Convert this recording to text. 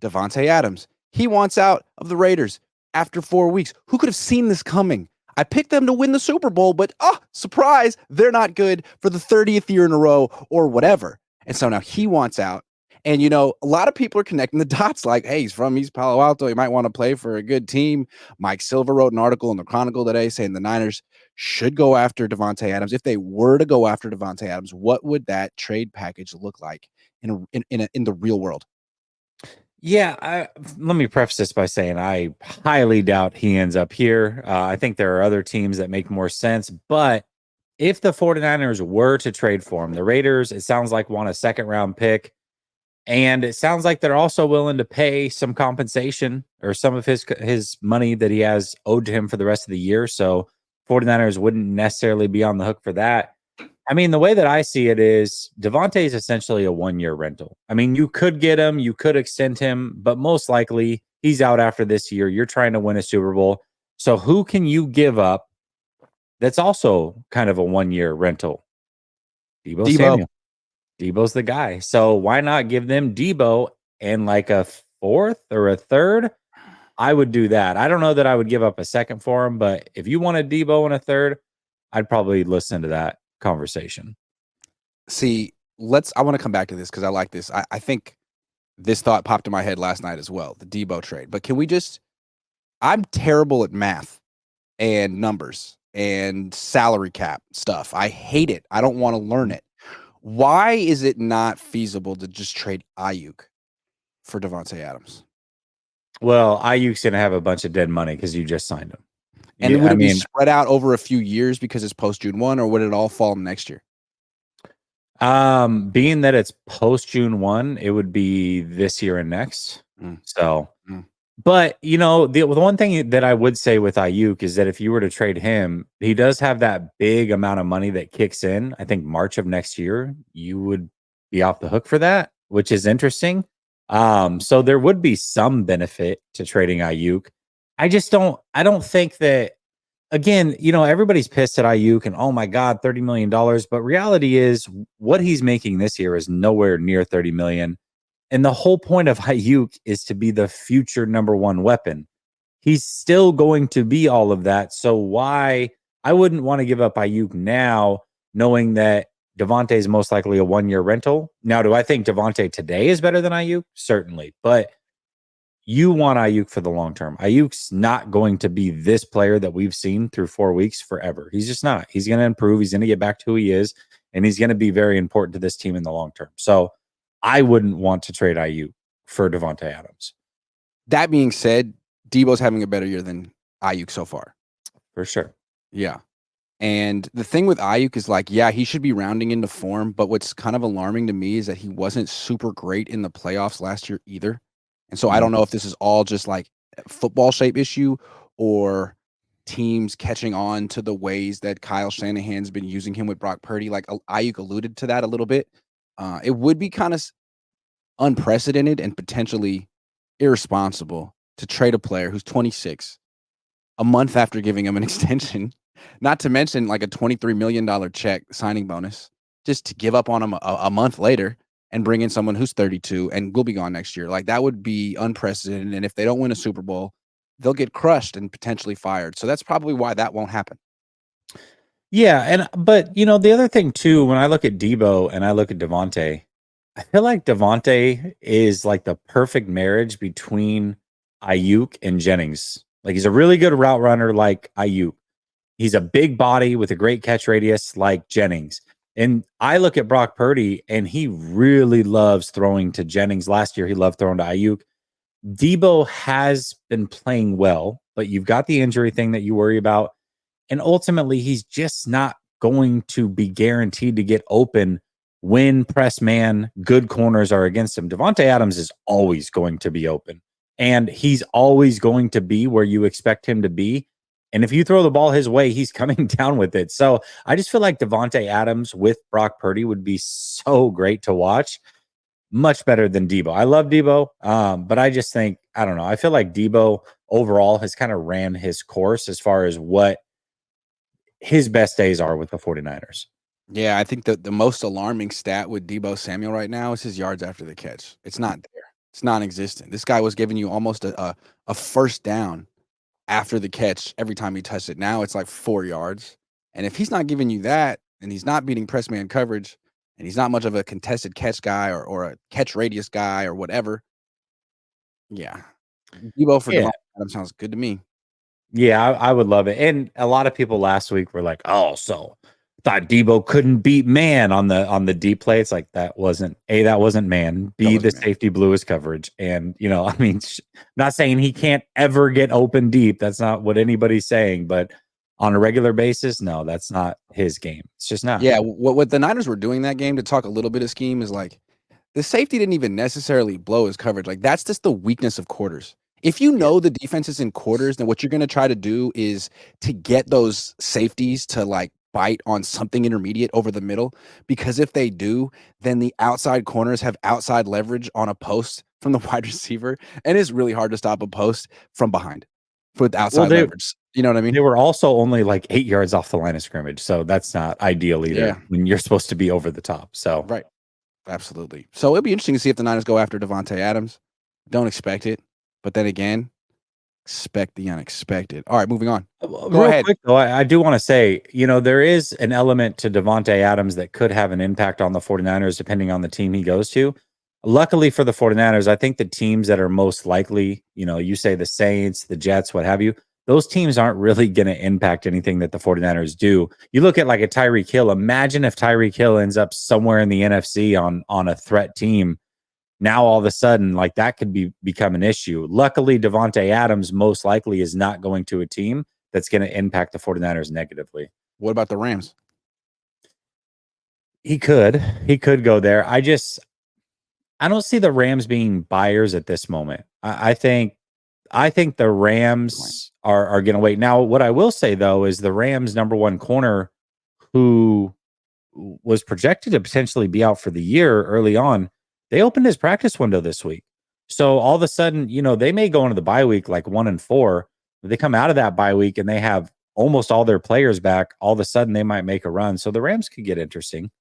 Davante Adams. He wants out of the Raiders after 4 weeks. Who could have seen this coming? I picked them to win the Super Bowl, but surprise, they're not good for the 30th year in a row or whatever. And so now he wants out. And, a lot of people are connecting the dots like, hey, he's from East Palo Alto. He might want to play for a good team. Mike Silver wrote an article in the Chronicle today saying the Niners should go after Davante Adams. If they were to go after Davante Adams, what would that trade package look like in the real world? Yeah, let me preface this by saying I highly doubt he ends up here. I think there are other teams that make more sense. But if the 49ers were to trade for him, the Raiders, it sounds like, want a second-round pick. And it sounds like they're also willing to pay some compensation or some of his money that he has owed to him for the rest of the year. So 49ers wouldn't necessarily be on the hook for that. I mean, the way that I see it is Davante is essentially a 1-year rental. I mean, you could get him, you could extend him, but most likely he's out after this year. You're trying to win a Super Bowl. So who can you give up that's also kind of a 1-year rental? Deebo Samuel. Deebo's the guy. So why not give them Deebo and like a fourth or a third? I would do that. I don't know that I would give up a second for him, but if you wanted Deebo and a third, I'd probably listen to that conversation. See, I want to come back to this because I like this. I think this thought popped in my head last night as well, the Deebo trade. But I'm terrible at math and numbers and salary cap stuff. I hate it. I don't want to learn it. Why is it not feasible to just trade Aiyuk for Davante Adams? Well, Aiyuk's going to have a bunch of dead money because you just signed him. And would it be spread out over a few years because it's post June 1, or would it all fall next year? Being that it's post June 1, it would be this year and next. But the one thing that I would say with Aiyuk is that if you were to trade him, he does have that big amount of money that kicks in. I think March of next year, you would be off the hook for that, which is interesting. So there would be some benefit to trading Aiyuk. I don't think that, again, everybody's pissed at Aiyuk and, oh my God, $30 million. But reality is what he's making this year is nowhere near $30 million. And the whole point of Aiyuk is to be the future number one weapon. He's still going to be all of that. So why I wouldn't want to give up Aiyuk now, knowing that Davante is most likely a 1-year rental. Now, do I think Davante today is better than Aiyuk? Certainly. But you want Aiyuk for the long term. Aiyuk's not going to be this player that we've seen through 4 weeks forever. He's just not. He's going to improve. He's going to get back to who he is. And he's going to be very important to this team in the long term. So I wouldn't want to trade Aiyuk for Davante Adams. That being said, Deebo's having a better year than Aiyuk so far. For sure. Yeah. And the thing with Aiyuk is he should be rounding into form, but what's kind of alarming to me is that he wasn't super great in the playoffs last year either. And so I don't know if this is all just like a football shape issue or teams catching on to the ways that Kyle Shanahan's been using him with Brock Purdy. Like Aiyuk alluded to that a little bit. It would be kind of unprecedented and potentially irresponsible to trade a player who's 26 a month after giving him an extension, not to mention like a $23 million check signing bonus, just to give up on him a month later and bring in someone who's 32 and will be gone next year. Like that would be unprecedented. And if they don't win a Super Bowl, they'll get crushed and potentially fired. So that's probably why that won't happen. Yeah, but the other thing too, when I look at Deebo and I look at Davante, I feel like Davante is like the perfect marriage between Aiyuk and Jennings. Like he's a really good route runner like Aiyuk. He's a big body with a great catch radius like Jennings. And I look at Brock Purdy and he really loves throwing to Jennings. Last year, he loved throwing to Aiyuk. Deebo has been playing well, but you've got the injury thing that you worry about. And ultimately, he's just not going to be guaranteed to get open when press man, good corners are against him. Davante Adams is always going to be open. And he's always going to be where you expect him to be. And if you throw the ball his way, he's coming down with it. So I just feel like Davante Adams with Brock Purdy would be so great to watch. Much better than Deebo. I love Deebo, but I just think, I don't know. I feel like Deebo overall has kind of ran his course as far as what his best days are with the 49ers. Yeah, I think the most alarming stat with Deebo Samuel right now is his yards after the catch. It's not there. It's non-existent. This guy was giving you almost a first down after the catch every time he touched it. Now it's like 4 yards. And if he's not giving you that, and he's not beating press man coverage, and he's not much of a contested catch guy or a catch radius guy or whatever, yeah. Deebo for Yeah. Davante Adams sounds good to me. Yeah, I would love it. And a lot of people last week were like, "Oh, so thought Deebo couldn't beat man on the deep play." It's like that wasn't man. B, the Man. safety blew his coverage, and I mean, not saying he can't ever get open deep. That's not what anybody's saying. But on a regular basis, no, that's not his game. It's just not. Yeah, what the Niners were doing that game, to talk a little bit of scheme, is like the safety didn't even necessarily blow his coverage. Like, that's just the weakness of quarters. If you know the defense is in quarters, then what you're going to try to do is to get those safeties to like bite on something intermediate over the middle. Because if they do, then the outside corners have outside leverage on a post from the wide receiver. And it's really hard to stop a post from behind with outside leverage. You know what I mean? They were also only like 8 yards off the line of scrimmage. So that's not ideal either when you're supposed to be over the top. So, right. Absolutely. So it'll be interesting to see if the Niners go after Davante Adams. Don't expect it. But then again, expect the unexpected. All right, moving on. Go ahead. Quick, though, I do want to say, there is an element to Davante Adams that could have an impact on the 49ers depending on the team he goes to. Luckily for the 49ers, I think the teams that are most likely, you say the Saints, the Jets, what have you, those teams aren't really going to impact anything that the 49ers do. You look at like a Tyreek Hill. Imagine if Tyreek Hill ends up somewhere in the NFC on a threat team. Now all of a sudden, like that could become an issue. Luckily, Davante Adams most likely is not going to a team that's going to impact the 49ers negatively. What about the Rams? He could go there. I don't see the Rams being buyers at this moment. I think the Rams are going to wait. Now, what I will say though is the Rams' number one corner, who was projected to potentially be out for the year early on, they opened his practice window this week. So all of a sudden, they may go into the bye week like 1-4. But they come out of that bye week and they have almost all their players back. All of a sudden, they might make a run. So the Rams could get interesting.